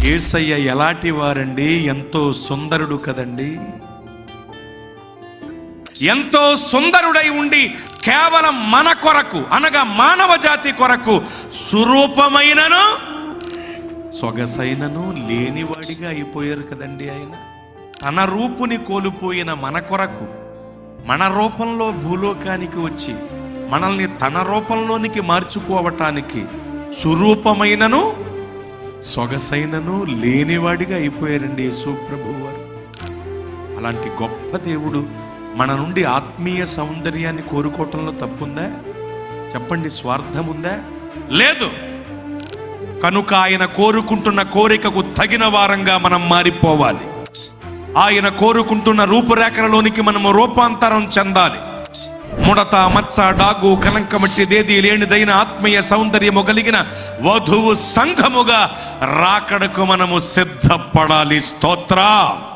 యేసయ్య ఎలాంటి వారండి? ఎంతో సుందరుడు కదండి. ఎంతో సుందరుడై ఉండి కేవలం మన కొరకు అనగా మానవ జాతి కొరకు సురూపమైనను సొగసైనను లేనివాడిగా అయిపోయారు కదండి. ఆయన తన రూపుని కోల్పోయిన మన కొరకు మన రూపంలో భూలోకానికి వచ్చి మనల్ని తన రూపంలోనికి మార్చుకోవటానికి సురూపమైనను సొగసైనను లేనివాడిగా అయిపోయారండి యేసు ప్రభువు వారు. అలాంటి గొప్ప దేవుడు మన నుండి ఆత్మీయ సౌందర్యాన్ని కోరుకోవటంలో తప్పుందా? చెప్పండి. స్వార్థం ఉందా? లేదు. కనుక ఆయన కోరుకుంటున్న కోరికకు తగిన వారంగా మనం మారిపోవాలి. ఆయన కోరుకుంటున్న రూపురేఖలలోనికి మనము రూపాంతరం చెందాలి. ముడత, మచ్చ, డాగు, కలంకమట్టిదేది లేనిదైన ఆత్మీయ సౌందర్యము కలిగిన వధువు సంఘముగా రాకడకు మనము సిద్ధపడాలి. స్తోత్రం.